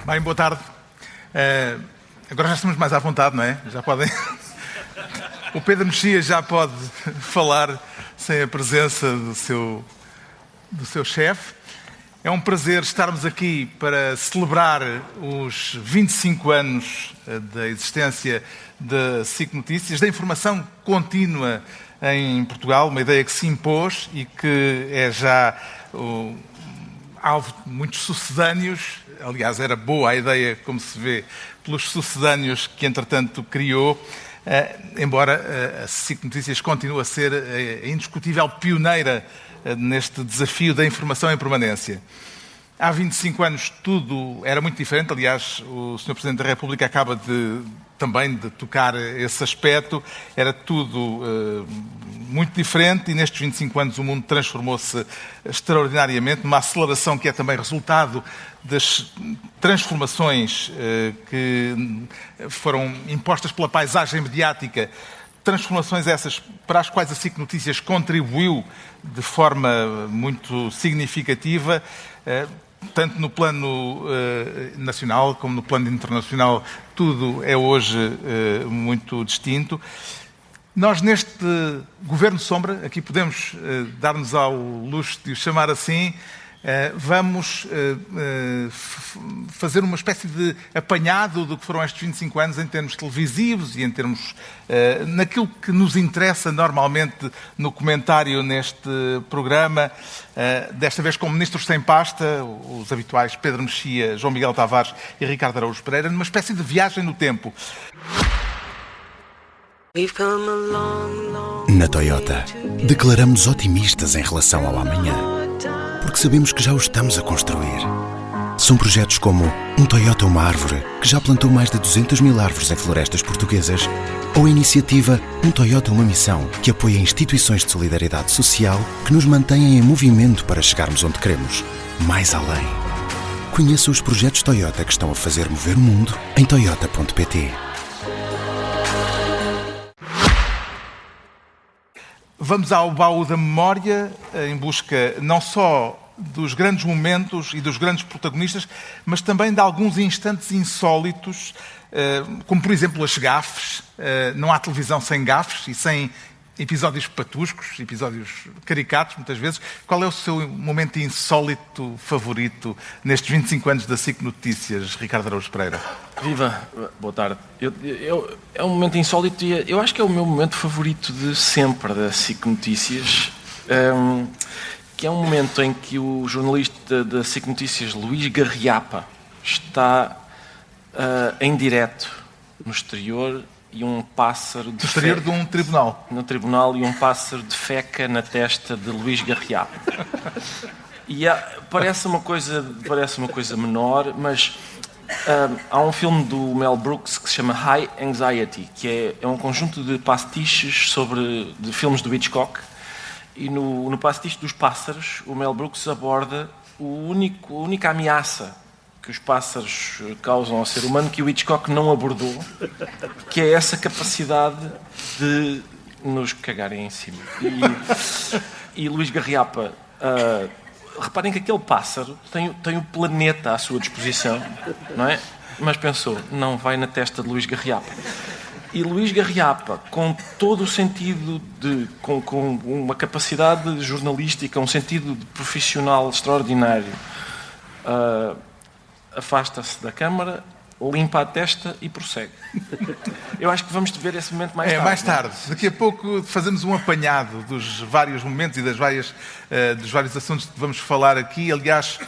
Bem, boa tarde. Agora já estamos mais à vontade, não é? Já podem... O Pedro Mexia já pode falar sem a presença do seu chefe. É um prazer estarmos aqui para celebrar os 25 anos da existência da SIC Notícias, da informação contínua em Portugal, uma ideia que se impôs e que é já alvo de muitos sucedâneos. Aliás, era boa a ideia, como se vê, pelos sucedâneos que, entretanto, criou, embora a SIC Notícias continue a ser a indiscutível pioneira neste desafio da informação em permanência. Há 25 anos tudo era muito diferente. Aliás, o Sr. Presidente da República acaba também de tocar esse aspecto. Era tudo muito diferente e nestes 25 anos o mundo transformou-se extraordinariamente, numa aceleração que é também resultado das transformações que foram impostas pela paisagem mediática, transformações essas para as quais a SIC Notícias contribuiu de forma muito significativa, tanto no plano nacional como no plano internacional. Tudo é hoje muito distinto. Nós, neste Governo Sombra, aqui podemos dar-nos ao luxo de o chamar assim, vamos fazer uma espécie de apanhado do que foram estes 25 anos em termos televisivos e em termos naquilo que nos interessa normalmente no comentário neste programa, desta vez com ministros sem pasta, os habituais Pedro Mexia, João Miguel Tavares e Ricardo Araújo Pereira, numa espécie de viagem no tempo. Na Toyota, declaramos otimistas em relação ao amanhã, porque sabemos que já o estamos a construir. São projetos como um Toyota Uma Árvore, que já plantou mais de 200 mil árvores em florestas portuguesas, ou a iniciativa Um Toyota Uma Missão, que apoia instituições de solidariedade social que nos mantêm em movimento para chegarmos onde queremos, mais além. Conheça os projetos Toyota que estão a fazer mover o mundo em toyota.pt. Vamos ao baú da memória, em busca não só dos grandes momentos e dos grandes protagonistas, mas também de alguns instantes insólitos, como por exemplo as gafes. Não há televisão sem gafes e sem episódios patuscos, episódios caricatos, muitas vezes. Qual é o seu momento insólito favorito nestes 25 anos da SIC Notícias, Ricardo Araújo Pereira? Viva, boa tarde. É um momento insólito e eu acho que é o meu momento favorito de sempre da SIC Notícias, que é um momento em que o jornalista da SIC Notícias, Luís Garriapa, está em direto no exterior e um pássaro de exterior de um tribunal. No tribunal, e um pássaro de feca na testa de Luís Garriapa. E parece uma coisa menor, mas há um filme do Mel Brooks que se chama High Anxiety, que é um conjunto de pastiches de filmes do Hitchcock, e no pastiche dos pássaros o Mel Brooks aborda a única ameaça que os pássaros causam ao ser humano, que o Hitchcock não abordou, que é essa capacidade de nos cagarem em cima. E Luís Garriapa, reparem que aquele pássaro tem o planeta à sua disposição, não é? Mas pensou, não vai na testa de Luís Garriapa. E Luís Garriapa, com todo o sentido, com uma capacidade jornalística, um sentido de profissional extraordinário, afasta-se da câmara, limpa a testa e prossegue. Eu acho que vamos ver esse momento mais tarde. Mais tarde. Daqui a pouco fazemos um apanhado dos vários momentos e dos vários assuntos que vamos falar aqui. Aliás,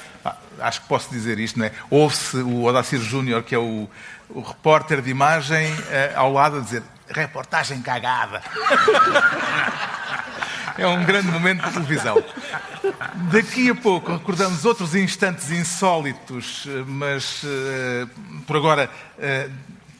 acho que posso dizer isto, não é? Ouve-se o Odacir Júnior, que é o repórter de imagem, ao lado a dizer reportagem cagada. É um grande momento de televisão. Daqui a pouco recordamos outros instantes insólitos, mas por agora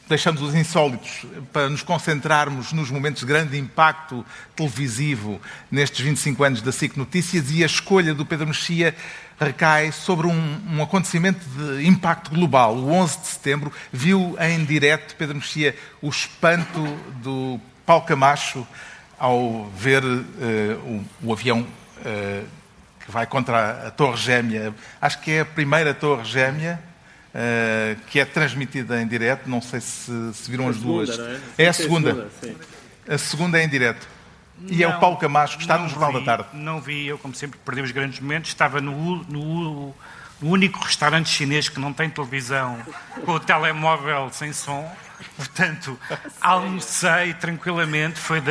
deixamos os insólitos para nos concentrarmos nos momentos de grande impacto televisivo nestes 25 anos da SIC Notícias, e a escolha do Pedro Mexia recai sobre um acontecimento de impacto global. O 11 de setembro viu em direto, Pedro Mexia, o espanto do Paulo Camacho ao ver o avião que vai contra a Torre Gêmea. Acho que é a primeira Torre Gêmea que é transmitida em direto. Não sei se viram as duas. Não é? É a segunda. Sim. A segunda é em direto. E é o Paulo Camacho, que está no Jornal da Tarde. Não vi, eu como sempre perdi os grandes momentos. Estava no único restaurante chinês que não tem televisão, com o telemóvel sem som. Portanto, almocei tranquilamente, foi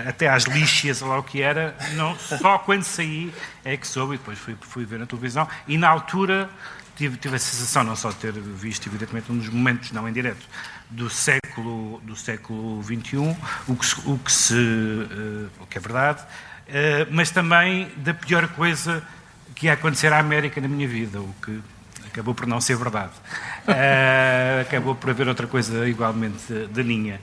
até às lixas, ou lá o que era. Só quando saí é que soube, e depois fui ver na televisão. E na altura tive a sensação não só de ter visto, evidentemente, um dos momentos, não em direto, do século XXI, o que é verdade, mas também da pior coisa que ia acontecer à América na minha vida, o que acabou por não ser verdade. Acabou por haver outra coisa igualmente daninha.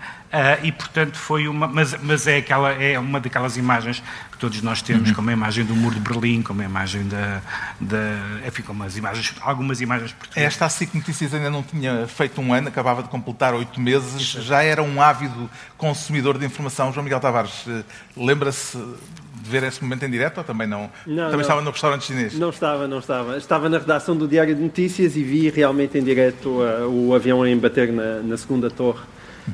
E, portanto, foi uma... Mas é uma daquelas imagens que todos nós temos, como a imagem do Muro de Berlim, como a imagem enfim, como algumas imagens portuguesas. Esta SIC Notícias ainda não tinha feito um ano, acabava de completar 8 meses, já era um ávido consumidor de informação. João Miguel Tavares, lembra-se de ver esse momento em direto ou também não? Também estava no restaurante chinês? Não estava. Estava na redação do Diário de Notícias e vi realmente em direto o avião a embater na segunda torre.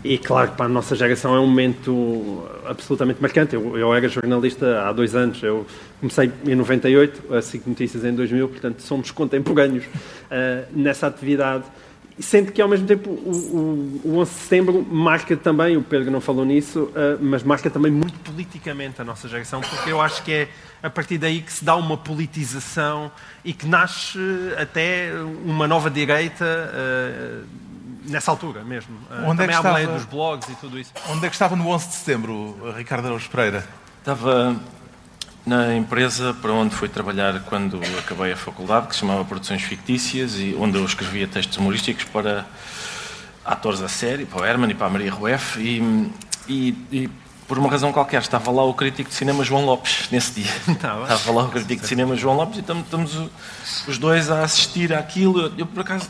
E claro, para a nossa geração é um momento absolutamente marcante. Eu era jornalista há 2 anos, eu comecei em 98, a SIC Notícias em 2000, portanto somos contemporâneos nessa atividade. Sendo que, ao mesmo tempo, o 11 de setembro marca também, o Pedro não falou nisso, mas marca também muito politicamente a nossa geração, porque eu acho que é a partir daí que se dá uma politização e que nasce até uma nova direita nessa altura mesmo. Também há boleia dos blogs e tudo isso. Onde é que estava no 11 de setembro, Ricardo Araújo Pereira? Estava na empresa para onde fui trabalhar quando acabei a faculdade, que se chamava Produções Fictícias, e onde eu escrevia textos humorísticos para atores a série, para o Herman e para a Maria Rueff, e por uma razão qualquer estava lá o crítico de cinema João Lopes, nesse dia. Estava lá o crítico de cinema João Lopes e estamos os dois a assistir àquilo. Eu, por acaso,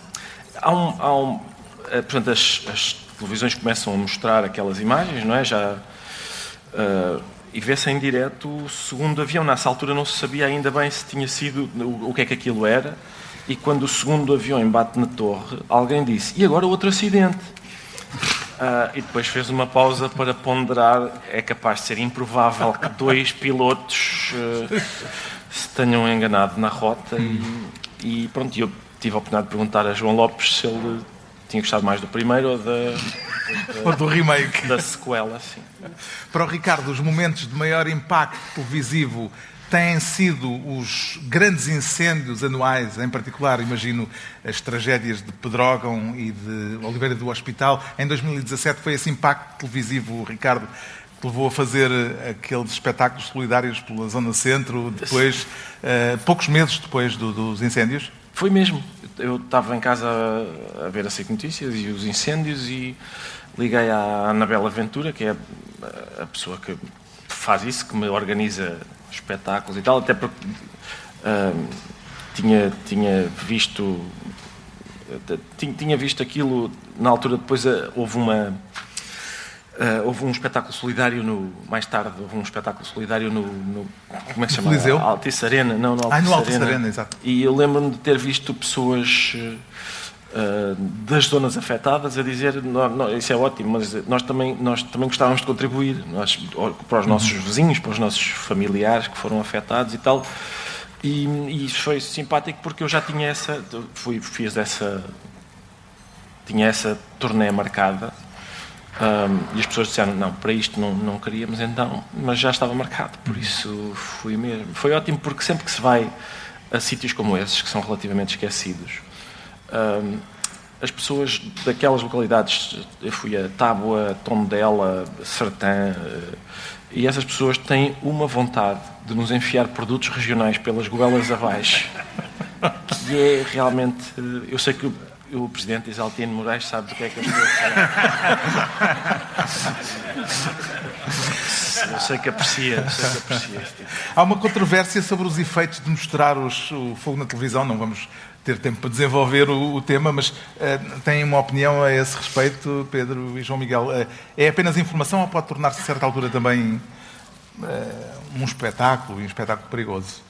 portanto, as televisões começam a mostrar aquelas imagens, não é? E vê-se em direto o segundo avião. Nessa altura não se sabia ainda bem se tinha sido, o que é que aquilo era, e quando o segundo avião embate na torre, alguém disse, e agora outro acidente? E depois fez uma pausa para ponderar, é capaz de ser improvável que 2 pilotos se tenham enganado na rota, e pronto, eu tive a oportunidade de perguntar a João Lopes se ele tinha gostado mais do primeiro ou do remake. Da sequela, sim. Para o Ricardo, os momentos de maior impacto televisivo têm sido os grandes incêndios anuais, em particular, imagino, as tragédias de Pedrógão e de Oliveira do Hospital. Em 2017 foi esse impacto televisivo, Ricardo, que levou a fazer aqueles espetáculos solidários pela Zona Centro, depois, poucos meses depois dos incêndios? Foi mesmo. Eu estava em casa a ver a SIC Notícias e os incêndios e liguei à Anabela Ventura, que é a pessoa que faz isso, que me organiza espetáculos e tal, até porque tinha visto aquilo na altura. Depois houve um espetáculo solidário mais tarde houve um espetáculo solidário no como é que se chama? Coliseu? Altice Arena. Não, no Altice Arena, exato. E eu lembro-me de ter visto pessoas das zonas afetadas a dizer, não, isso é ótimo, mas nós também gostávamos de contribuir, para os nossos vizinhos, para os nossos familiares que foram afetados e tal. E isso foi simpático porque eu já tinha tinha essa turnê marcada. E as pessoas disseram, não, para isto não queríamos então, mas já estava marcado, por isso fui mesmo. Foi ótimo porque sempre que se vai a sítios como esses, que são relativamente esquecidos, as pessoas daquelas localidades, eu fui a Tábua, Tondela, Sertã, e essas pessoas têm uma vontade de nos enfiar produtos regionais pelas goelas abaixo, que é realmente... Eu sei que o Presidente Isaltino Moraes sabe do que é que eu estou a falar. Eu sei que aprecia este tipo. Há uma controvérsia sobre os efeitos de mostrar o fogo na televisão. Não vamos ter tempo para desenvolver o tema, mas têm uma opinião a esse respeito, Pedro e João Miguel. É apenas informação ou pode tornar-se, a certa altura, também um espetáculo, e um espetáculo perigoso?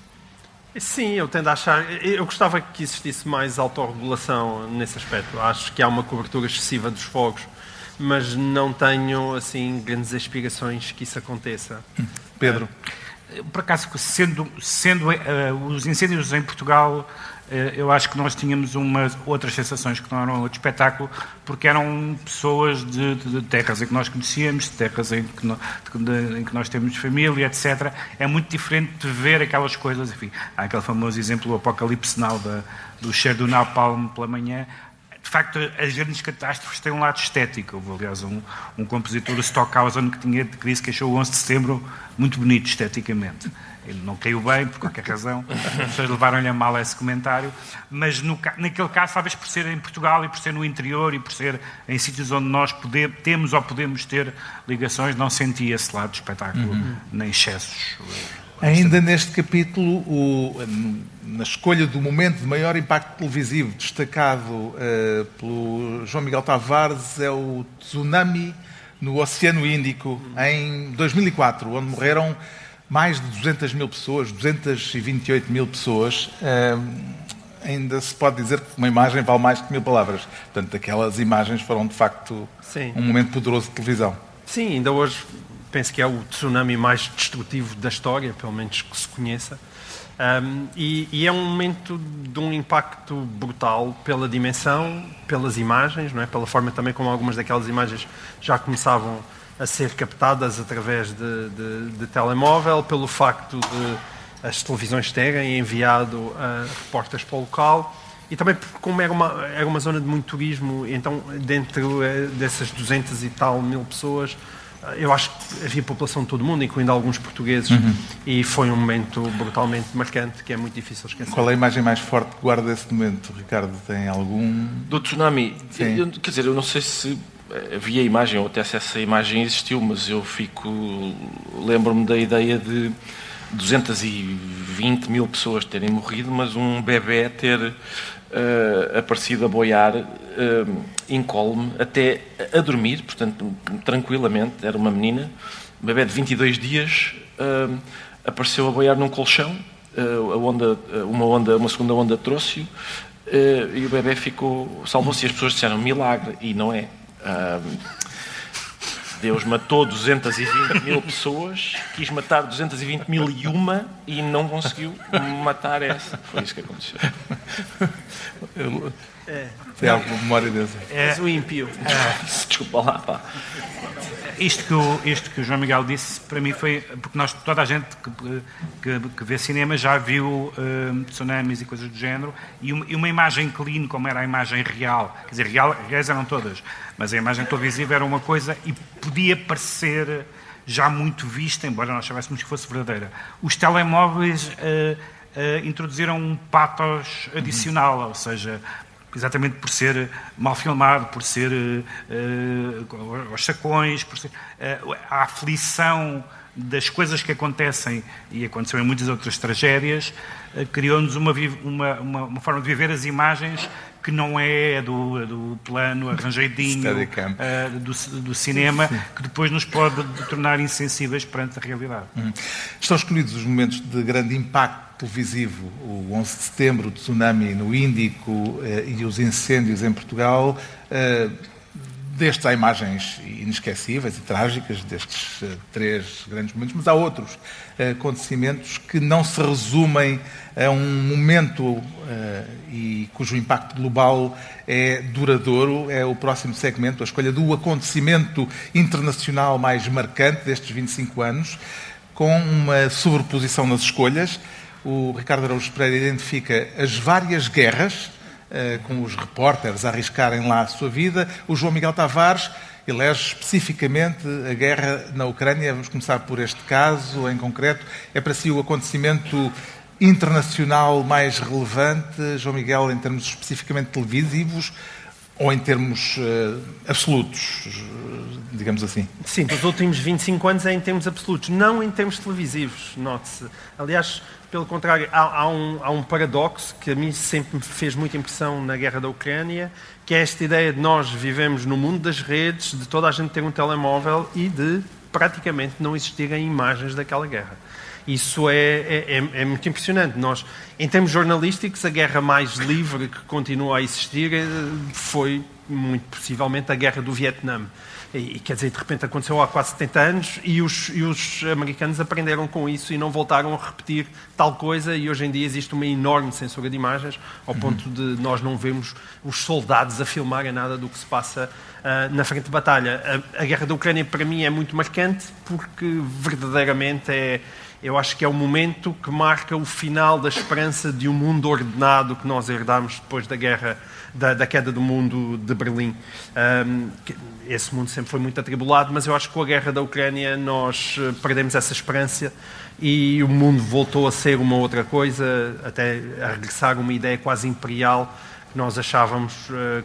Sim, eu tendo a achar... Eu gostava que existisse mais autorregulação nesse aspecto. Acho que há uma cobertura excessiva dos fogos, mas não tenho, assim, grandes aspirações que isso aconteça. Pedro? Por acaso, sendo os incêndios em Portugal, eu acho que nós tínhamos outras sensações que não eram outro espetáculo, porque eram pessoas de terras em que nós conhecíamos, de terras em que nós temos família, etc. É muito diferente de ver aquelas coisas, enfim, há aquele famoso exemplo do apocalipse sinal do cheiro do napalm pela manhã. De facto, as grandes catástrofes têm um lado estético. Houve, aliás, um compositor, o Stockhausen, que disse que achou o 11 de setembro muito bonito esteticamente. Ele não caiu bem, por qualquer razão, as pessoas levaram-lhe a mal esse comentário, mas naquele caso, talvez por ser em Portugal e por ser no interior e por ser em sítios onde nós temos ou podemos ter ligações, não senti esse lado do espetáculo, nem excessos. Ainda neste capítulo, na escolha do momento de maior impacto televisivo destacado pelo João Miguel Tavares é o tsunami no Oceano Índico em 2004, onde morreram mais de 200 mil pessoas, 228 mil pessoas. Ainda se pode dizer que uma imagem vale mais que 1000 palavras. Portanto, aquelas imagens foram, de facto, um momento poderoso de televisão. Sim, ainda hoje penso que é o tsunami mais destrutivo da história, pelo menos que se conheça. E é um momento de um impacto brutal pela dimensão, pelas imagens, não é? Pela forma também como algumas daquelas imagens já começavam a ser captadas através de telemóvel, pelo facto de as televisões terem enviado repórteres para o local, e também porque como era uma zona de muito turismo, então dentro dessas 200 e tal mil pessoas, eu acho que havia população de todo o mundo, incluindo alguns portugueses, e foi um momento brutalmente marcante, que é muito difícil esquecer. Qual é a imagem mais forte que guarda desse momento, Ricardo? Tem algum? Do tsunami? Quer dizer, eu não sei se havia imagem, ou até se essa imagem existiu, mas eu lembro-me da ideia de 220 mil pessoas terem morrido, mas um bebê ter aparecido a boiar incólume até a dormir, portanto, tranquilamente, era uma menina, um bebê de 22 dias, apareceu a boiar num colchão, uma segunda onda trouxe-o, e o bebê salvou-se, e as pessoas disseram milagre, e não é. Deus matou 220 mil pessoas, quis matar 220.001 e não conseguiu matar essa. Foi isso que aconteceu. Tem alguma memória dessa? És um ímpio. Desculpa lá, pá. Isto que o João Miguel disse, para mim foi... Porque toda a gente que vê cinema já viu tsunamis e coisas do género, e uma imagem clean, como era a imagem real, quer dizer, reais eram todas, mas a imagem televisiva era uma coisa e podia parecer já muito vista, embora nós soubéssemos que fosse verdadeira. Os telemóveis introduziram um pathos adicional, ou seja... exatamente por ser mal filmado, por ser aos sacões, por ser, a aflição das coisas que acontecem, e aconteceu em muitas outras tragédias, criou-nos uma forma de viver as imagens que não é do plano arranjadinho do cinema, que depois nos pode tornar insensíveis perante a realidade. Estão escolhidos os momentos de grande impacto televisivo, o 11 de setembro, o tsunami no Índico e os incêndios em Portugal. Destes há imagens inesquecíveis e trágicas, destes 3 grandes momentos, mas há outros acontecimentos que não se resumem a um momento e cujo impacto global é duradouro. É o próximo segmento, a escolha do acontecimento internacional mais marcante destes 25 anos, com uma sobreposição nas escolhas. O Ricardo Araújo Pereira identifica as várias guerras, com os repórteres a arriscarem lá a sua vida. O João Miguel Tavares elege especificamente a guerra na Ucrânia. Vamos começar por este caso em concreto. É para si o acontecimento internacional mais relevante, João Miguel, em termos especificamente televisivos ou em termos absolutos, digamos assim? Sim, dos últimos 25 anos é em termos absolutos, não em termos televisivos, note-se. Aliás, pelo contrário, há um paradoxo que a mim sempre me fez muita impressão na guerra da Ucrânia, que é esta ideia de nós vivemos no mundo das redes, de toda a gente ter um telemóvel e de praticamente não existirem imagens daquela guerra. Isso é muito impressionante. Nós, em termos jornalísticos, a guerra mais livre que continua a existir foi, muito possivelmente, a guerra do Vietnã. E quer dizer, de repente aconteceu há quase 70 anos e os americanos aprenderam com isso e não voltaram a repetir tal coisa, e hoje em dia existe uma enorme censura de imagens, ao ponto de nós não vermos os soldados a filmarem nada do que se passa na frente de batalha. A guerra da Ucrânia, para mim, é muito marcante, porque verdadeiramente eu acho que é o momento que marca o final da esperança de um mundo ordenado que nós herdámos depois da guerra, da queda do mundo de Berlim. Esse mundo sempre foi muito atribulado, mas eu acho que com a guerra da Ucrânia nós perdemos essa esperança e o mundo voltou a ser uma outra coisa, até a regressar a uma ideia quase imperial que nós achávamos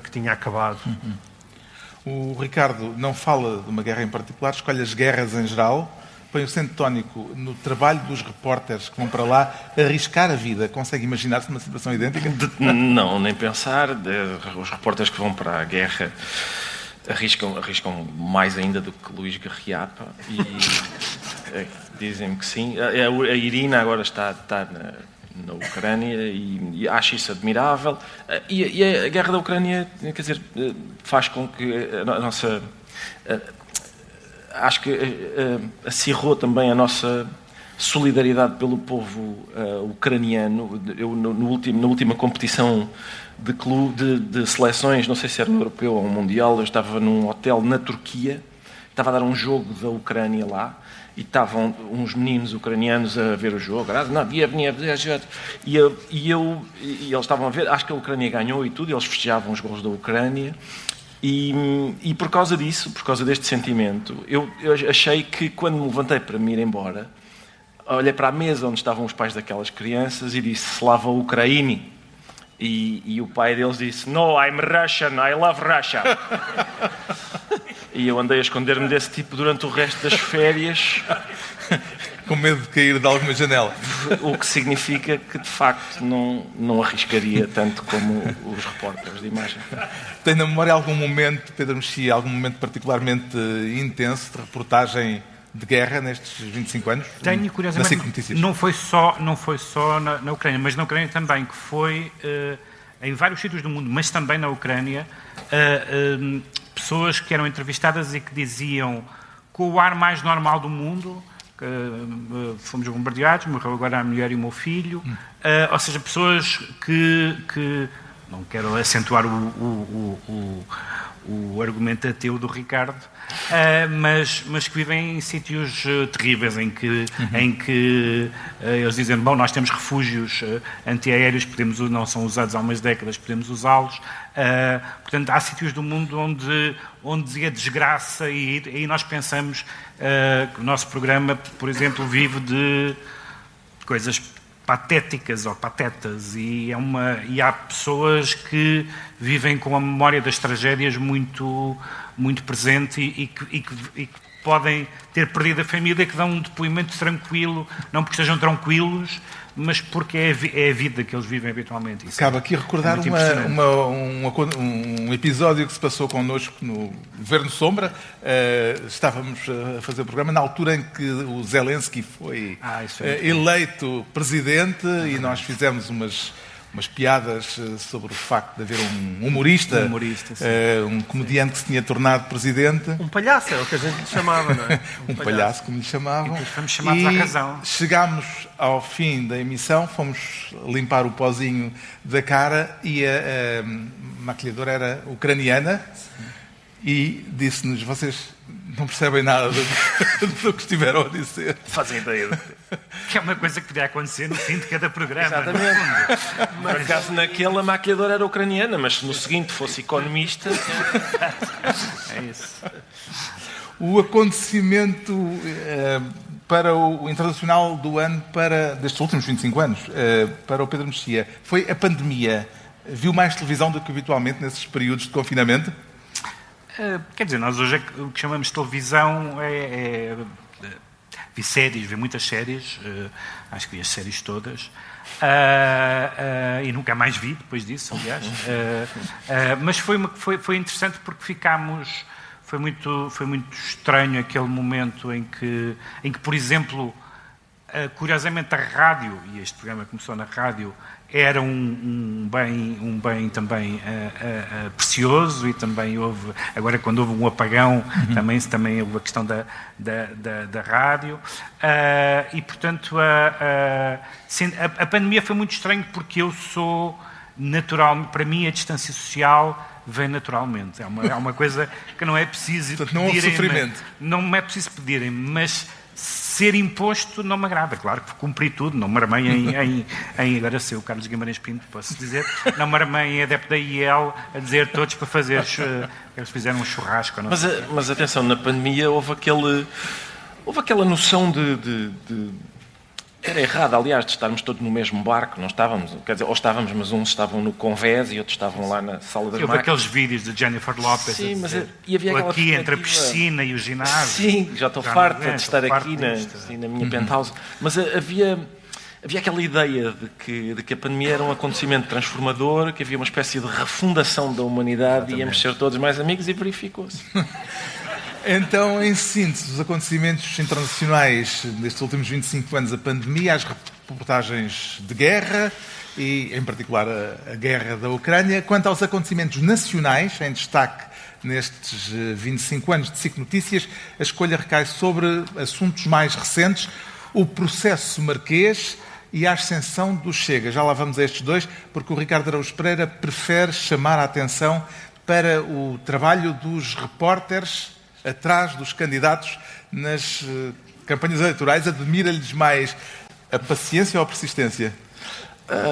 que tinha acabado. O Ricardo não fala de uma guerra em particular, escolhe as guerras em geral, põe o centro tónico no trabalho dos repórteres que vão para lá arriscar a vida. Consegue imaginar-se numa situação idêntica? Não, nem pensar. Os repórteres que vão para a guerra arriscam mais ainda do que Luís Garriapa e dizem-me que sim. A Irina agora está na Ucrânia e acho isso admirável. E a guerra da Ucrânia, quer dizer, faz com que a nossa... Acho que acirrou também a nossa solidariedade pelo povo ucraniano. Eu, na última competição de seleções, não sei se era um europeu ou um mundial, eu estava num hotel na Turquia, estava a dar um jogo da Ucrânia lá, e estavam uns meninos ucranianos a ver o jogo, e eles estavam a ver, acho que a Ucrânia ganhou e tudo, e eles festejavam os golos da Ucrânia. E por causa disso, por causa deste sentimento, eu achei que quando me levantei para me ir embora, olhei para a mesa onde estavam os pais daquelas crianças e disse Slava Ukraini. E o pai deles disse No, I'm Russian, I love Russia. E eu andei a esconder-me desse tipo durante o resto das férias. Com medo de cair de alguma janela. O que significa que, de facto, não arriscaria tanto como os repórteres de imagem. Tem na memória algum momento, Pedro Mexia, algum momento particularmente intenso de reportagem de guerra nestes 25 anos? Tenho, curiosamente, não foi só na Ucrânia, mas na Ucrânia também, que foi em vários sítios do mundo, mas também na Ucrânia, pessoas que eram entrevistadas e que diziam, com o ar mais normal do mundo, fomos bombardeados, morreu agora a mulher e o meu filho, ou seja, pessoas que não quero acentuar o argumento ateu do Ricardo, mas que vivem em sítios terríveis, em que eles dizem, bom, nós temos refúgios antiaéreos, não são usados há umas décadas, podemos usá-los. Portanto, há sítios do mundo onde a desgraça, e aí nós pensamos que o nosso programa, por exemplo, vive de coisas patéticas ou patetas, e há pessoas que vivem com a memória das tragédias muito, muito presente e que podem ter perdido a família, que dão um depoimento tranquilo, não porque estejam tranquilos, mas porque é a vida que eles vivem habitualmente. Isso cabe aqui recordar um episódio que se passou connosco no Governo Sombra. Estávamos a fazer o programa na altura em que o Zelensky foi eleito presidente e nós fizemos umas piadas sobre o facto de haver um humorista, um comediante que se tinha tornado presidente. Um palhaço, é o que a gente lhe chamava, não é? Um palhaço, como lhe chamavam. E depois fomos chamados à razão. Chegámos ao fim da emissão, fomos limpar o pozinho da cara e a maquilhadora era ucraniana e disse-nos, vocês não percebem nada do que estiveram a dizer. Fazem ideia. Que é uma coisa que podia acontecer no fim de cada programa. Exatamente. Por acaso, naquela maquiadora era ucraniana, mas se no seguinte fosse economista... É isso. O acontecimento para o internacional do ano destes últimos 25 anos, para o Pedro Mexia, foi a pandemia. Viu mais televisão do que habitualmente nesses períodos de confinamento? Quer dizer, nós hoje o que chamamos de televisão vi séries, vi muitas séries, acho que vi as séries todas, e nunca mais vi depois disso, aliás. Mas foi interessante porque ficámos... Foi muito estranho aquele momento em que, por exemplo, curiosamente a rádio, e este programa começou na rádio, era um bem também precioso, e também houve, agora quando houve um apagão, também houve a questão da rádio, e portanto a pandemia foi muito estranho porque eu sou natural, para mim a distância social vem naturalmente, é uma coisa que não é preciso portanto, não houve sofrimento. Não é preciso pedirem, mas ser imposto não me agrada. Claro que cumpri tudo, não me armei em agora sei o Carlos Guimarães Pinto, posso dizer, não me armei em adepto da IEL a dizer todos para fazer, eles fizeram um churrasco. Não sei. Mas atenção, na pandemia houve aquela noção de era errado, aliás, de estarmos todos no mesmo barco, não estávamos, quer dizer, ou estávamos, mas uns estavam no Convés e outros estavam lá na sala das máquinas. Houve aqueles vídeos de Jennifer Lopez, sim, mas e havia aquela aqui entre a piscina e o ginásio. Sim, já estou farta de estar aqui na minha penthouse, mas havia aquela ideia de que a pandemia era um acontecimento transformador, que havia uma espécie de refundação da humanidade. Exatamente. E íamos ser todos mais amigos, e verificou-se. Então, em síntese, os acontecimentos internacionais destes últimos 25 anos, a pandemia, as reportagens de guerra e, em particular, a guerra da Ucrânia. Quanto aos acontecimentos nacionais, em destaque nestes 25 anos de SIC Notícias, a escolha recai sobre assuntos mais recentes, o processo marquês e a ascensão do Chega. Já lá vamos a estes dois, porque o Ricardo Araújo Pereira prefere chamar a atenção para o trabalho dos repórteres atrás dos candidatos nas campanhas eleitorais. Admira-lhes mais a paciência ou a persistência?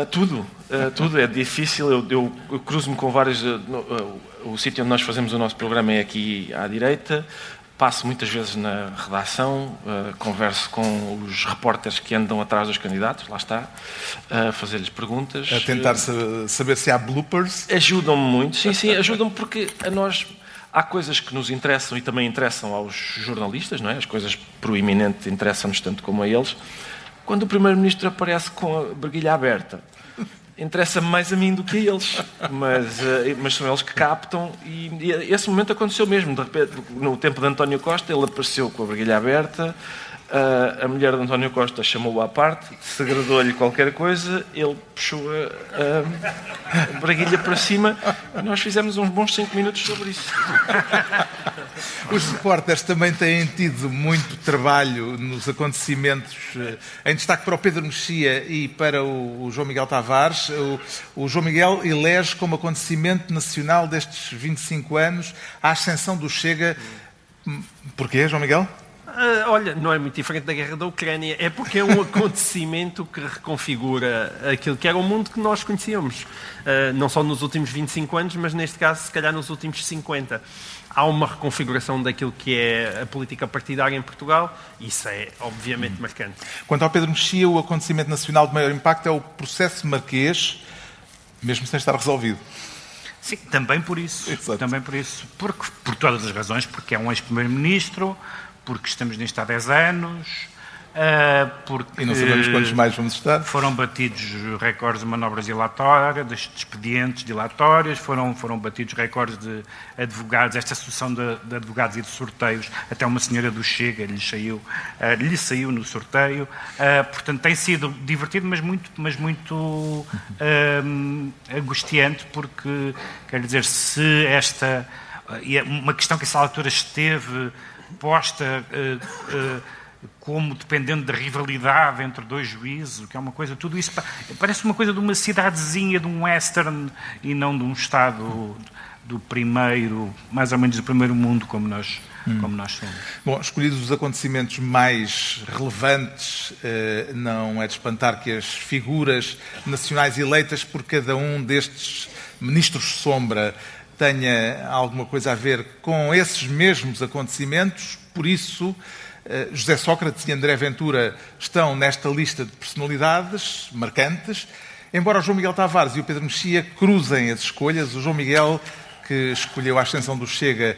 Tudo. É difícil. Eu cruzo-me com vários... o sítio onde nós fazemos o nosso programa é aqui à direita. Passo muitas vezes na redação, converso com os repórteres que andam atrás dos candidatos, lá está, a fazer-lhes perguntas. A tentar saber se há bloopers? Ajudam-me muito, sim, ajudam-me porque a nós... Há coisas que nos interessam e também interessam aos jornalistas, não é? As coisas proeminentes interessam-nos tanto como a eles. Quando o Primeiro-Ministro aparece com a barguilha aberta, interessa-me mais a mim do que a eles. Mas são eles que captam, e esse momento aconteceu mesmo. De repente, no tempo de António Costa, ele apareceu com a barguilha aberta, a mulher de António Costa chamou-o à parte, segredou-lhe qualquer coisa, ele puxou a braguilha para cima e nós fizemos uns bons 5 minutos sobre isso. Os repórteres também têm tido muito trabalho nos acontecimentos, em destaque para o Pedro Mexia e para o João Miguel Tavares. O João Miguel elege como acontecimento nacional destes 25 anos a ascensão do Chega. Porquê, João Miguel? Olha, não é muito diferente da guerra da Ucrânia. É porque é um acontecimento que reconfigura aquilo que era o mundo que nós conhecíamos. Não só nos últimos 25 anos, mas neste caso, se calhar, nos últimos 50. Há uma reconfiguração daquilo que é a política partidária em Portugal. Isso é, obviamente, marcante. Quanto ao Pedro Mexia, o acontecimento nacional de maior impacto é o processo marquês, mesmo sem estar resolvido. Sim, também por isso. Exato. Também por isso. Por todas as razões. Porque é um ex-primeiro-ministro, porque estamos nisto há 10 anos, porque... E não sabemos quantos mais vamos estar. Foram batidos recordes de manobras dilatórias, de expedientes dilatórios, foram batidos recordes de advogados, esta sucessão de advogados e de sorteios, até uma senhora do Chega lhe saiu no sorteio. Portanto, tem sido divertido, mas muito angustiante, porque, quer dizer, se esta... E é uma questão que a essa altura esteve posta como dependendo da rivalidade entre dois juízes, que é uma coisa, tudo isso parece uma coisa de uma cidadezinha, de um western, e não de um Estado do primeiro, mais ou menos do primeiro mundo, como nós somos. Bom, escolhidos os acontecimentos mais relevantes, não é de espantar que as figuras nacionais eleitas por cada um destes ministros sombra tenha alguma coisa a ver com esses mesmos acontecimentos. Por isso, José Sócrates e André Ventura estão nesta lista de personalidades marcantes, embora o João Miguel Tavares e o Pedro Mexia cruzem as escolhas. O João Miguel, que escolheu a ascensão do Chega,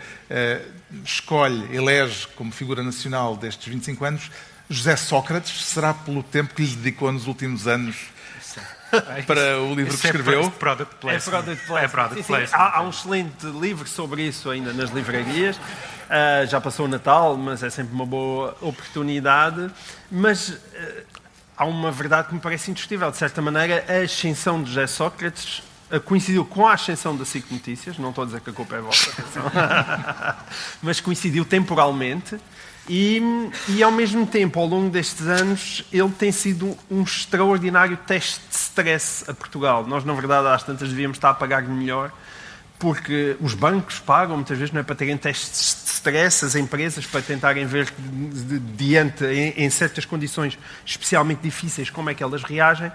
elege como figura nacional destes 25 anos José Sócrates. Será pelo tempo que lhe dedicou nos últimos anos para o livro que escreveu? Product placement. É product placement. Há um excelente livro sobre isso ainda nas livrarias. Já passou o Natal, mas é sempre uma boa oportunidade. Mas há uma verdade que me parece indiscutível. De certa maneira, a ascensão de José Sócrates coincidiu com a ascensão da SIC Notícias. Não estou a dizer que a culpa é vossa, mas coincidiu temporalmente. E, ao mesmo tempo, ao longo destes anos, ele tem sido um extraordinário teste de stress a Portugal. Nós, na verdade, às tantas devíamos estar a pagar melhor, porque os bancos pagam, muitas vezes, não é para terem testes de stress, as empresas para tentarem ver em certas condições especialmente difíceis, como é que elas reagem.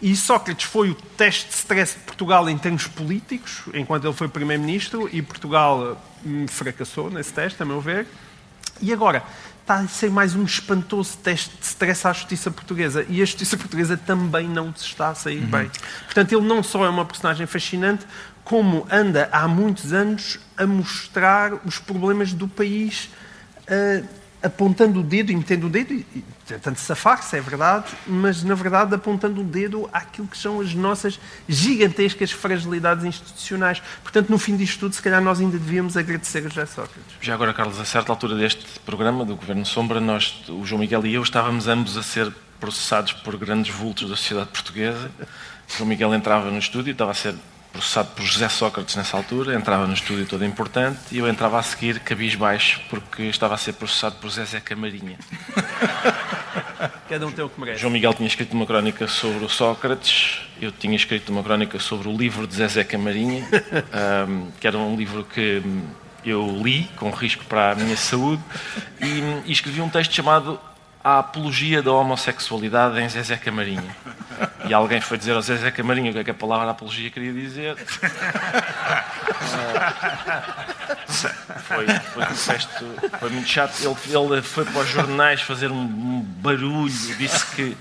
E Sócrates foi o teste de stress de Portugal em termos políticos, enquanto ele foi Primeiro-Ministro, e Portugal fracassou nesse teste, a meu ver. E agora, está a ser mais um espantoso teste de stress à justiça portuguesa. E a justiça portuguesa também não se está a sair bem. Portanto, ele não só é uma personagem fascinante, como anda há muitos anos a mostrar os problemas do país, apontando o dedo e metendo o dedo, e tentando safar-se, é verdade, mas, na verdade, apontando o dedo àquilo que são as nossas gigantescas fragilidades institucionais. Portanto, no fim disto tudo, se calhar nós ainda devíamos agradecer a José Sócrates. Já agora, Carlos, a certa altura deste programa do Governo Sombra, o João Miguel e eu, estávamos ambos a ser processados por grandes vultos da sociedade portuguesa. O João Miguel entrava no estúdio, estava a ser processado por José Sócrates nessa altura, entrava no estúdio todo importante e eu entrava a seguir cabisbaixo porque estava a ser processado por Zezé Camarinha. Cada um tem o que merece. João Miguel tinha escrito uma crónica sobre o Sócrates, eu tinha escrito uma crónica sobre o livro de Zezé Camarinha, que era um livro que eu li com risco para a minha saúde e escrevi um texto chamado A Apologia da Homossexualidade em Zezé Camarinha. E alguém foi dizer ao Zezé Camarinha o que a palavra apologia queria dizer. Foi um texto, foi muito chato. Ele foi para os jornais fazer um barulho, disse que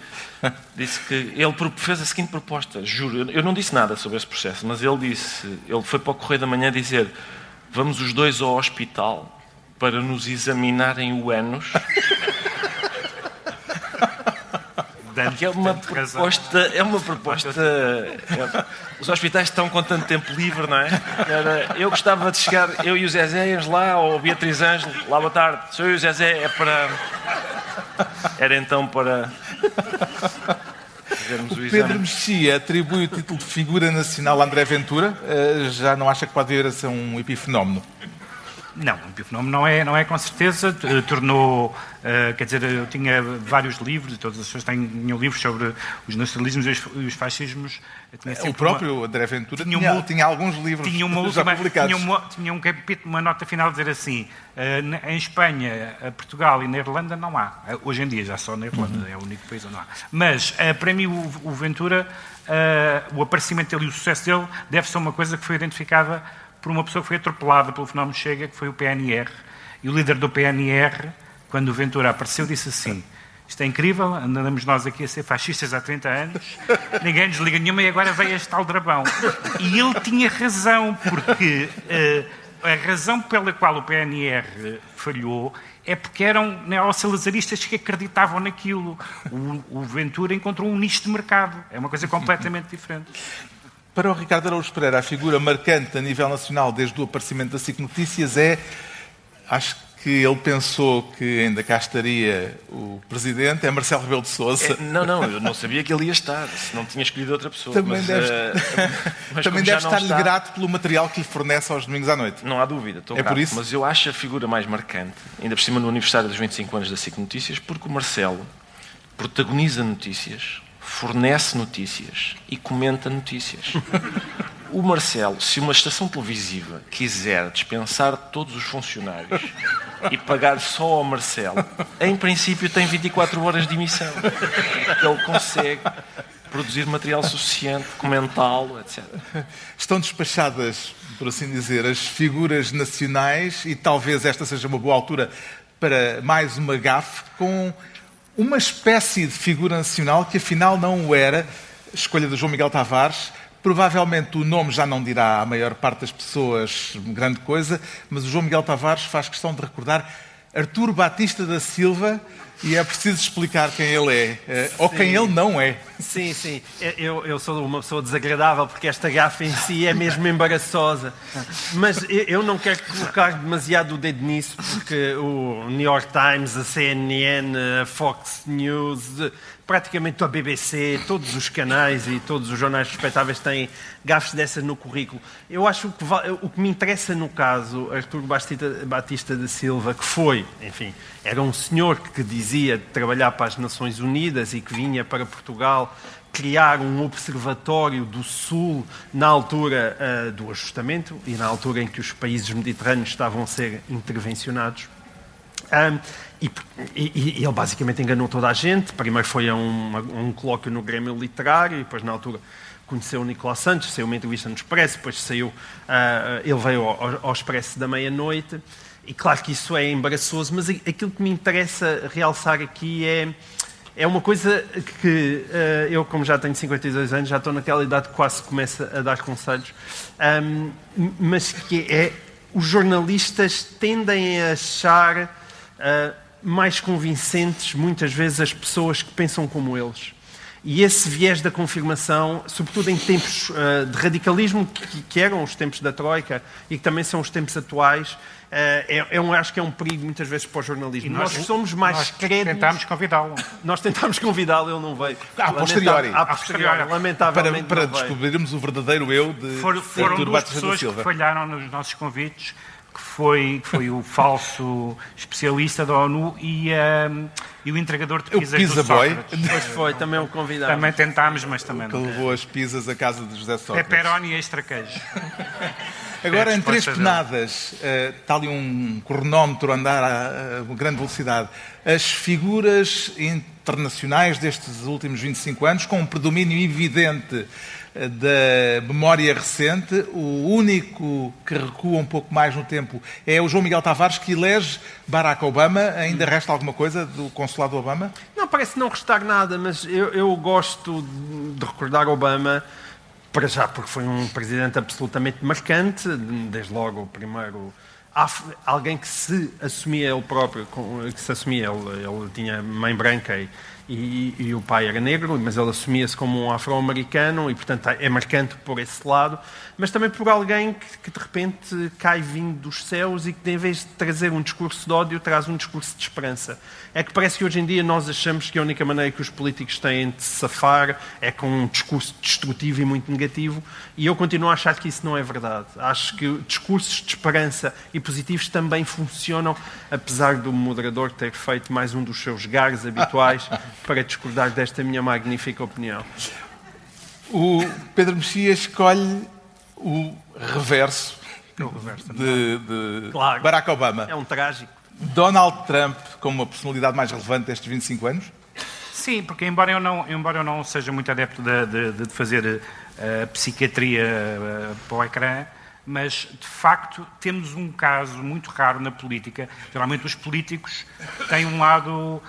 ele fez a seguinte proposta, juro, eu não disse nada sobre esse processo, mas ele foi para o Correio da Manhã dizer: vamos os dois ao hospital para nos examinarem o ânus. Que é uma proposta. Os hospitais estão com tanto tempo livre, não é? Eu gostava de chegar, eu e o Zezé íamos lá, ou Beatriz Ângelo, lá, boa tarde, sou eu e o Zezé, era então para fazermos o exame. Pedro Mexia atribui o título de figura nacional a André Ventura. Já não acha que pode vir a ser um epifenómeno? Não, o epifenómeno não é com certeza. Tornou, quer dizer, eu tinha vários livros, e todas as pessoas tinham livros sobre os nacionalismos e os fascismos. O próprio André Ventura tinha alguns livros já publicados. Tinha um capítulo, uma nota final a dizer assim: em Espanha, Portugal e na Irlanda não há. Hoje em dia já só na Irlanda, é o único país onde não há. Mas, para mim, o Ventura, o aparecimento dele e o sucesso dele deve ser uma coisa que foi identificada por uma pessoa que foi atropelada pelo fenómeno Chega, que foi o PNR. E o líder do PNR, quando o Ventura apareceu, disse assim: isto é incrível, andamos nós aqui a ser fascistas há 30 anos, ninguém nos liga nenhuma e agora veio este tal drabão. E ele tinha razão, porque a razão pela qual o PNR falhou é porque eram neossalazaristas que acreditavam naquilo. O Ventura encontrou um nicho de mercado. É uma coisa completamente diferente. Para o Ricardo Araújo Pereira, a figura marcante a nível nacional desde o aparecimento da SIC Notícias acho que ele pensou que ainda cá estaria o Presidente, é Marcelo Rebelo de Sousa. Não, eu não sabia que ele ia estar, se não tinha escolhido outra pessoa. Também deve estar-lhe grato pelo material que lhe fornece aos domingos à noite. Não há dúvida, estou grato. Por isso? Mas eu acho a figura mais marcante, ainda por cima no aniversário dos 25 anos da SIC Notícias, porque o Marcelo protagoniza notícias, fornece notícias e comenta notícias. O Marcelo, se uma estação televisiva quiser dispensar todos os funcionários e pagar só ao Marcelo, em princípio tem 24 horas de emissão. Ele consegue produzir material suficiente, comentá-lo, etc. Estão despachadas, por assim dizer, as figuras nacionais e talvez esta seja uma boa altura para mais uma gafe com uma espécie de figura nacional que afinal não o era, escolha do João Miguel Tavares. Provavelmente o nome já não dirá à maior parte das pessoas grande coisa, mas o João Miguel Tavares faz questão de recordar Artur Batista da Silva, e é preciso explicar quem ele é, ou quem ele não é. Sim. Eu sou uma pessoa desagradável porque esta gafe em si é mesmo embaraçosa. Mas eu não quero colocar demasiado o dedo nisso, porque o New York Times, a CNN, a Fox News, praticamente a BBC, todos os canais e todos os jornais respeitáveis têm gafes dessas no currículo. Eu acho que o que me interessa no caso, Artur Batista da Silva, que foi, enfim, era um senhor que dizia trabalhar para as Nações Unidas e que vinha para Portugal criar um observatório do Sul na altura do ajustamento e na altura em que os países mediterrâneos estavam a ser intervencionados. E ele basicamente enganou toda a gente. Primeiro foi a um colóquio no Grêmio Literário e depois, na altura, conheceu o Nicolau Santos, saiu uma entrevista no Expresso, depois ele veio ao Expresso da meia-noite. E claro que isso é embaraçoso, mas aquilo que me interessa realçar aqui é uma coisa que eu, como já tenho 52 anos, já estou naquela idade que quase começo a dar conselhos, mas que é os jornalistas tendem a achar mais convincentes, muitas vezes, as pessoas que pensam como eles. E esse viés da confirmação, sobretudo em tempos de radicalismo, que eram os tempos da Troika e que também são os tempos atuais, acho que é um perigo muitas vezes para o jornalismo. Nós somos mais crédulos. Tentámos convidá-lo. Nós tentámos convidá-lo, ele não veio. A posteriori. Lamentavelmente para não veio. descobrirmos o verdadeiro eu de Foram Artur duas Batista da pessoas Silva. que falharam nos nossos convites, que foi o falso especialista da ONU e o entregador de pizzas Pizza do Boy. Sócrates. Pois foi, também o convidámos. Também tentámos, mas também Que não. levou as pizzas à casa de José Sócrates. Pepperoni e extra queijo. Agora, É a em três resposta penadas, está ali um cronómetro a andar a grande velocidade. As figuras internacionais destes últimos 25 anos, com um predomínio evidente da memória recente, o único que recua um pouco mais no tempo é o João Miguel Tavares, que elege Barack Obama. Ainda resta alguma coisa do consulado Obama? Não, parece não restar nada, mas eu gosto de recordar Obama, para já, porque foi um presidente absolutamente marcante, desde logo o primeiro... Alguém que se assumia ele próprio, ele tinha mãe branca e o pai era negro, mas ele assumia-se como um afro-americano e, portanto, é marcante por esse lado, mas também por alguém que de repente cai vindo dos céus e que, em vez de trazer um discurso de ódio, traz um discurso de esperança. É que parece que hoje em dia nós achamos que a única maneira que os políticos têm de se safar é com um discurso destrutivo e muito negativo, e eu continuo a achar que isso não é verdade. Acho que discursos de esperança e positivos também funcionam, apesar do moderador ter feito mais um dos seus gares habituais para discordar desta minha magnífica opinião. O Pedro Mexia escolhe o reverso de Claro. Barack Obama. É um trágico. Donald Trump como a personalidade mais relevante destes 25 anos? Sim, porque embora eu não seja muito adepto de fazer psiquiatria para o ecrã, mas de facto temos um caso muito raro na política. Geralmente os políticos têm um lado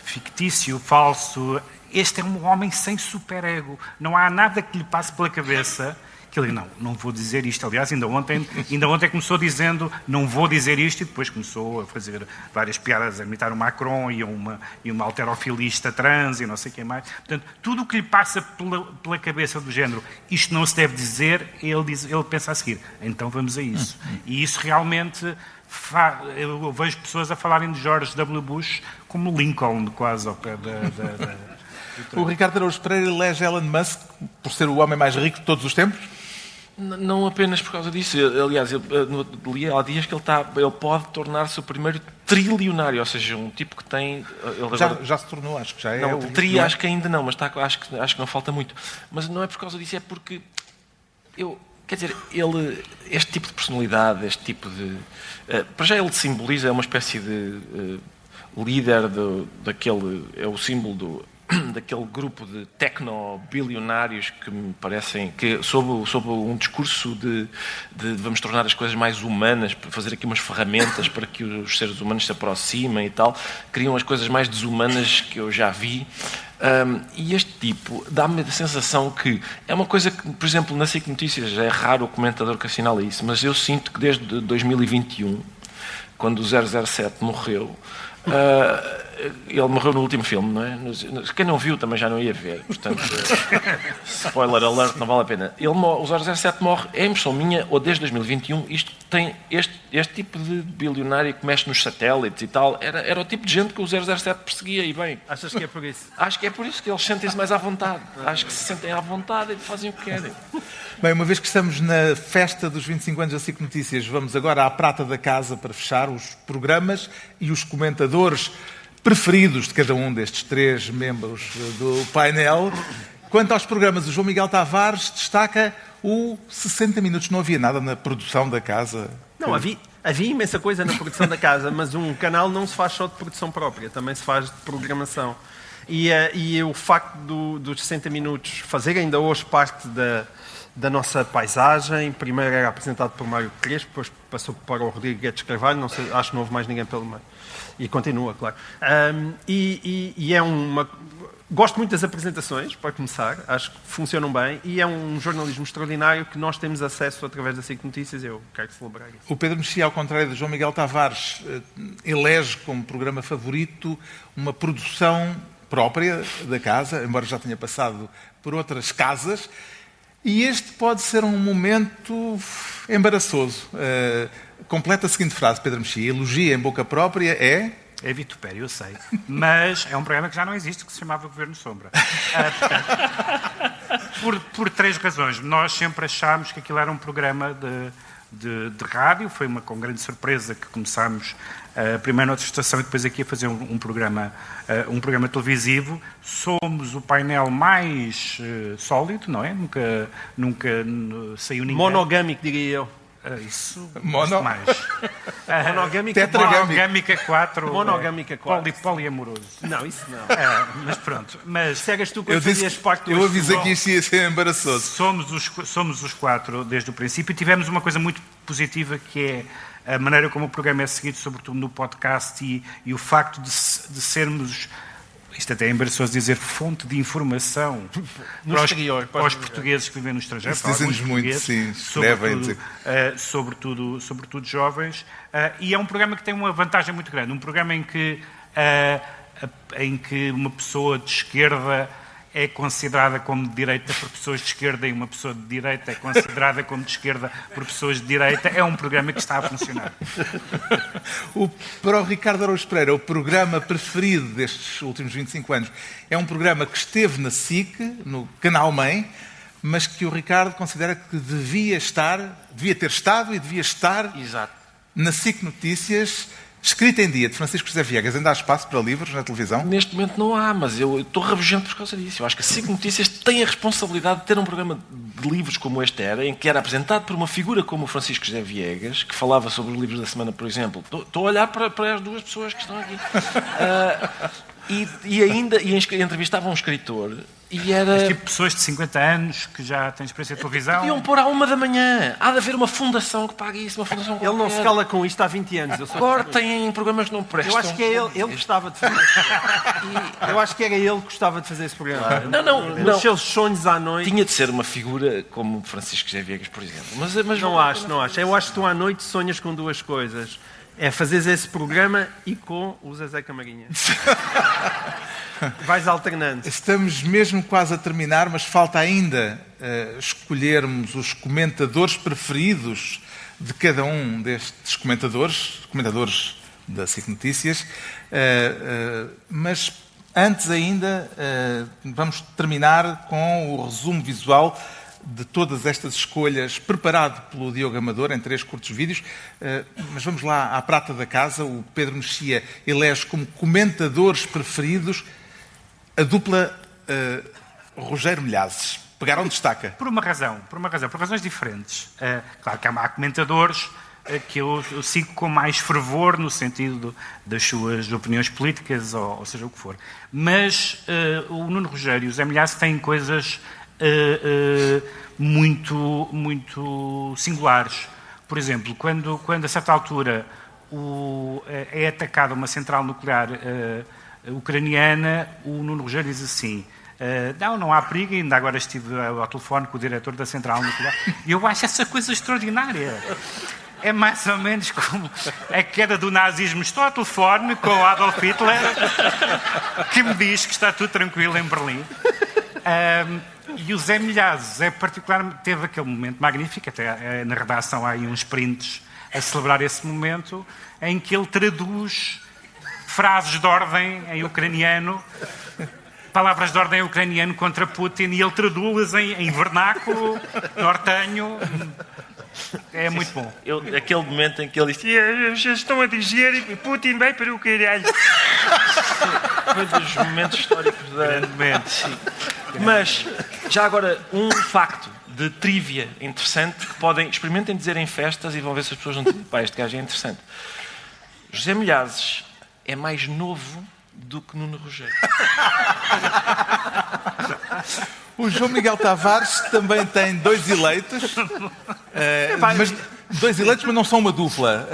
fictício, falso. Este é um homem sem superego. Não há nada que lhe passe pela cabeça que ele não vou dizer isto. Aliás, ainda ontem começou dizendo não vou dizer isto, e depois começou a fazer várias piadas, a imitar o Macron e uma alterofilista trans e não sei quem mais. Portanto, tudo o que lhe passa pela cabeça do género, isto não se deve dizer, ele pensa a seguir. Então vamos a isso. E isso realmente... Eu vejo pessoas a falarem de George W. Bush como Lincoln, quase ao pé da O Ricardo Araújo Pereira elege Elon Musk por ser o homem mais rico de todos os tempos? Não apenas por causa disso. Aliás, eu li há dias que ele pode tornar-se o primeiro trilionário, ou seja, um tipo que tem... Já se tornou, acho que já é. Não, acho que ainda não, mas acho que não falta muito. Mas não é por causa disso, é porque... Quer dizer, este tipo de personalidade, este tipo de... para já ele simboliza uma espécie de líder daquele... É o símbolo daquele grupo de tecnobilionários que me parecem que sob um discurso de vamos tornar as coisas mais humanas, fazer aqui umas ferramentas para que os seres humanos se aproximem e tal, criam as coisas mais desumanas que eu já vi. E este tipo dá-me a sensação que é uma coisa que, por exemplo, na SIC Notícias é raro o comentador que assinala isso, mas eu sinto que desde 2021, quando o 007 morreu, ele morreu no último filme, não é? Quem não viu também já não ia ver, portanto, spoiler alert, não vale a pena. O 007 morre, é impressão minha, ou desde 2021, isto tem este tipo de bilionário que mexe nos satélites e tal, era o tipo de gente que o 007 perseguia, e bem. Achas que é por isso? Acho que é por isso que eles sentem-se mais à vontade. Acho que se sentem à vontade e fazem o que querem. Bem, uma vez que estamos na festa dos 25 anos da SIC Notícias, vamos agora à prata da casa para fechar os programas e os comentadores preferidos de cada um destes 3 membros do painel. Quanto aos programas, o João Miguel Tavares destaca o 60 Minutos. Não havia nada na produção da casa? Não, havia imensa coisa na produção da casa, mas um canal não se faz só de produção própria, também se faz de programação. E o facto dos 60 Minutos fazer ainda hoje parte da nossa paisagem, primeiro era apresentado por Mário Crespo, depois passou para o Rodrigo Guedes Carvalho, não sei, acho que não houve mais ninguém pelo meio. E continua, claro. E é uma... Gosto muito das apresentações, para começar, acho que funcionam bem, e é um jornalismo extraordinário que nós temos acesso através da SIC Notícias, eu quero celebrar isso. O Pedro Mexia, ao contrário de João Miguel Tavares, elege como programa favorito uma produção própria da casa, embora já tenha passado por outras casas, e este pode ser um momento embaraçoso. Completa a seguinte frase, Pedro Mexia: elogia em boca própria é... É vitupério, eu sei. Mas é um programa que já não existe, que se chamava Governo Sombra. Por 3 razões. Nós sempre achámos que aquilo era um programa de rádio. Foi com grande surpresa que começámos primeiro noutra estação e depois aqui a fazer um programa televisivo. Somos o painel mais sólido, não é? Nunca saiu ninguém. Monogâmico, diria eu. Isso, mais. Monogâmica 4. Monogâmica 4. Poliamoroso. Não, isso não. Mas pronto. Mas cegas tu quando fazias parte do... Eu avisei que isto ia ser embaraçoso. Somos os 4 desde o princípio e tivemos uma coisa muito positiva, que é a maneira como o programa é seguido, sobretudo no podcast, e o facto de sermos... Isto até é embaraçoso dizer fonte de informação para os portugueses que vivem no estrangeiro. Isso dizem-nos muito, sim. Sobretudo jovens. E é um programa que tem uma vantagem muito grande. Um programa em que uma pessoa de esquerda é considerada como de direita por pessoas de esquerda e uma pessoa de direita é considerada como de esquerda por pessoas de direita. É um programa que está a funcionar. Para o Ricardo Araújo Pereira, o programa preferido destes últimos 25 anos é um programa que esteve na SIC, no Canal Mãe, mas que o Ricardo considera que devia ter estado e devia estar Exato. Na SIC Notícias. Escrita em Dia, de Francisco José Viegas. Ainda há espaço para livros na televisão? Neste momento não há, mas eu estou rabugento por causa disso. Eu acho que a SIC Notícias tem a responsabilidade de ter um programa de livros como este era, em que era apresentado por uma figura como o Francisco José Viegas, que falava sobre os livros da semana, por exemplo. Estou a olhar para as 2 pessoas que estão aqui. E entrevistava um escritor. E era... tipo pessoas de 50 anos que já têm experiência de televisão. Podiam pôr à 1 da manhã. Há de haver uma fundação que pague isso, uma fundação Ele não se cala com isto há 20 anos. Cortem em programas que não prestam. Eu acho que é ele que gostava de fazer. Eu acho que era ele que gostava de fazer esse programa. Não. Nos seus sonhos à noite. Tinha de ser uma figura como Francisco José Viegas, por exemplo. Mas não acho. Eu acho que tu à noite sonhas com 2 coisas. É fazeres esse programa e com o Zezé Camarinha. Vais alternando. Estamos mesmo quase a terminar, mas falta ainda escolhermos os comentadores preferidos de cada um destes comentadores da SIC Notícias. Mas antes ainda, vamos terminar com o resumo visual de todas estas escolhas, preparado pelo Diogo Amador em 3 curtos vídeos. Mas vamos lá à prata da casa. O Pedro Mexia elege como comentadores preferidos a dupla Rogério Milhazes. Pegaram destaca. Por razões diferentes. Claro que há comentadores que eu sigo com mais fervor no sentido das suas opiniões políticas, ou seja o que for. Mas o Nuno Rogério e o Zé Milhazes têm coisas muito singulares. Por exemplo, quando a certa altura é atacada uma central nuclear ucraniana, o Nuno Rogério diz assim: não há perigo, ainda agora estive ao telefone com o diretor da central nuclear. E eu acho essa coisa extraordinária. É mais ou menos como a queda do nazismo. Estou ao telefone com o Adolf Hitler, que me diz que está tudo tranquilo em Berlim. E o Zé Milhazes teve aquele momento magnífico, até na redação há aí uns prints a celebrar esse momento, em que ele traduz frases de ordem em ucraniano, palavras de ordem em ucraniano contra Putin, e ele traduz-las em vernáculo, nortenho. É muito bom. Aquele momento em que ele diz: já estão a dizer que Putin vai para o caralho. Foi dos momentos históricos da momento. Sim. Mas, já agora, um facto de trivia interessante que experimentem dizer em festas e vão ver se as pessoas não dizem: pá, este gajo é interessante. José Milhazes é mais novo do que Nuno Rogério. O João Miguel Tavares também tem 2 eleitos, mas 2 eleitos, mas não são uma dupla.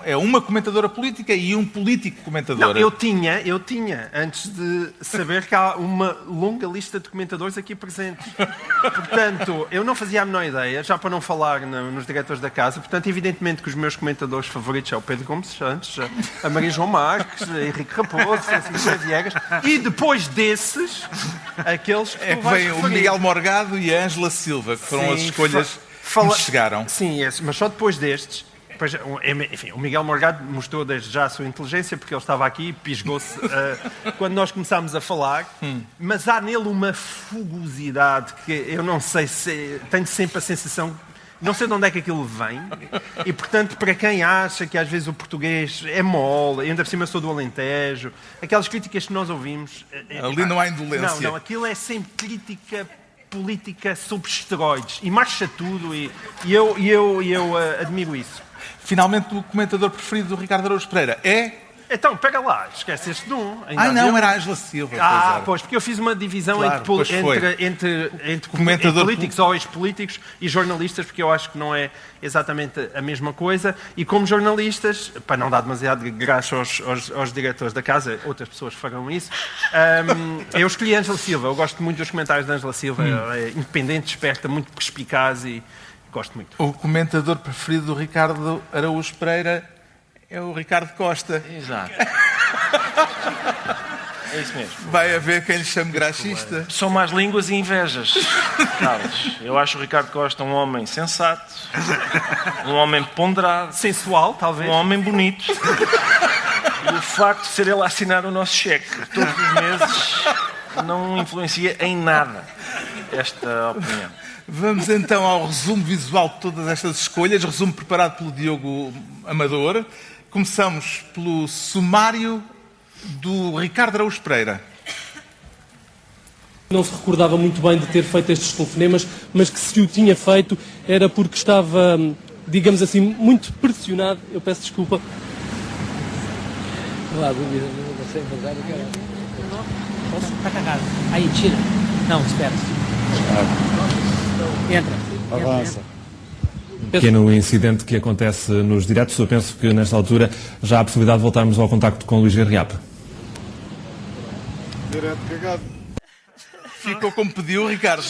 É uma comentadora política e um político comentador. Não, eu tinha, antes de saber que há uma longa lista de comentadores aqui presentes. Portanto, eu não fazia a menor ideia, já para não falar nos diretores da casa. Portanto, evidentemente que os meus comentadores favoritos são o Pedro Gomes Santos, a Maria João Marques, a Henrique Raposo, Francisco José Viegas, e depois desses, aqueles que tu vais o Miguel Morgado e a Ângela Silva, que foram as escolhas que me chegaram. Sim, mas só depois destes. Enfim, o Miguel Morgado mostrou desde já a sua inteligência, porque ele estava aqui e pisgou-se quando nós começámos a falar, mas há nele uma fugosidade que eu não sei se... Tenho sempre a sensação... Não sei de onde é que aquilo vem, e portanto, para quem acha que às vezes o português é mole, ainda por cima sou do Alentejo, aquelas críticas que nós ouvimos... Ali não há indolência. Não, aquilo é sempre crítica política sobre esteroides, e marcha tudo, e eu admiro isso. Finalmente, o comentador preferido do Ricardo Araújo Pereira é... Então, pega lá, esqueceste de um. Não, era a Ângela Silva. Pois, porque eu fiz uma divisão claro, entre políticos ou ex-políticos e jornalistas, porque eu acho que não é exatamente a mesma coisa. E como jornalistas, para não dar demasiado graça aos diretores da casa, outras pessoas farão isso, eu escolhi a Ângela Silva. Eu gosto muito dos comentários da Ângela Silva. Ela é independente, esperta, muito perspicaz e gosto muito. O comentador preferido do Ricardo Araújo Pereira é o Ricardo Costa. Exato. É isso mesmo. Vai haver quem lhe chame graxista. São más línguas e invejas, Carlos. Eu acho o Ricardo Costa um homem sensato, um homem ponderado, sensual, talvez, um homem bonito. E o facto de ser ele a assinar o nosso cheque todos os meses não influencia em nada esta opinião. Vamos então ao resumo visual de todas estas escolhas, resumo preparado pelo Diogo Amador. Começamos pelo sumário do Ricardo Araújo Pereira. Não se recordava muito bem de ter feito estes telefonemas, mas que se o tinha feito era porque estava, digamos assim, muito pressionado. Eu peço desculpa. Não há dúvida, não sei fazer o que era. Posso? Está cagado. Aí, tira. Não, espera-se. Entra. Avança. Pequeno incidente que acontece nos diretos. Eu penso que nesta altura já há a possibilidade de voltarmos ao contacto com o Luís Garriap. Direto cagado. Ficou como pediu, Ricardo.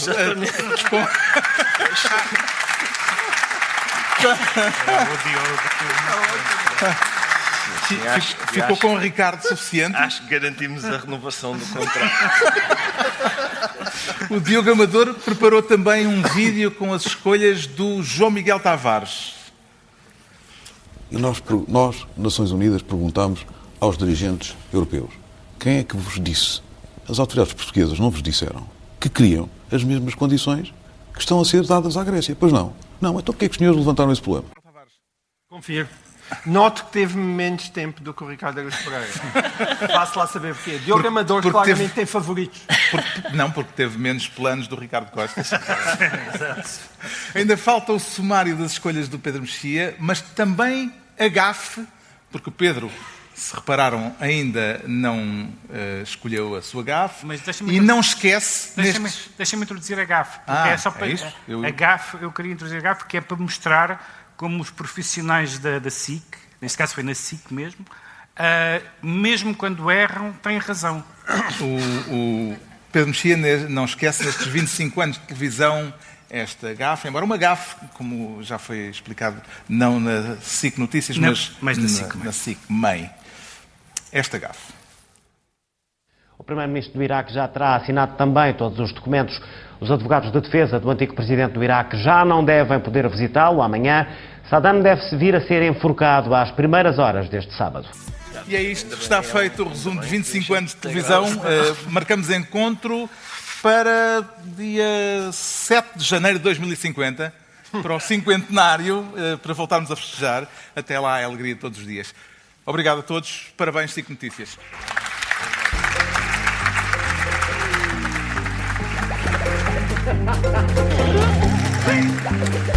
Ficou com o Ricardo suficiente? Acho que garantimos a renovação do contrato. O Diogo Amador preparou também um vídeo com as escolhas do João Miguel Tavares. E nós, Nações Unidas, perguntamos aos dirigentes europeus: quem é que vos disse? As autoridades portuguesas não vos disseram que queriam as mesmas condições que estão a ser dadas à Grécia? Pois não. Não, então porquê é que os senhores levantaram esse problema? Confio. Noto que teve menos tempo do que o Ricardo Araújo Pereira. Faço lá saber porquê. Diogo Amador claramente tem favoritos. Porque teve menos planos do Ricardo Costa. Ainda falta o sumário das escolhas do Pedro Mexia, mas também a gafe, porque o Pedro, se repararam, ainda não escolheu a sua gafe e não esquece... Deixa-me introduzir a gafe. É só para, isso? A gafe, eu queria introduzir a gafe porque é para mostrar como os profissionais da SIC, neste caso foi na SIC mesmo, mesmo quando erram, têm razão. O Pedro Mexia não esquece nestes 25 anos de televisão esta gafe, embora uma gafe, como já foi explicado, não na SIC Notícias, mas na SIC Mãe. Esta gafe. O primeiro-ministro do Iraque já terá assinado também todos os documentos. Os advogados de defesa do antigo presidente do Iraque já não devem poder visitá-lo amanhã. Saddam deve vir a ser enforcado às primeiras horas deste sábado. E é isto, está feito o resumo de 25 anos de televisão. Marcamos encontro para dia 7 de janeiro de 2050, para o cinquentenário, para voltarmos a festejar. Até lá, é alegria de todos os dias. Obrigado a todos. Parabéns, SIC Notícias. Hey!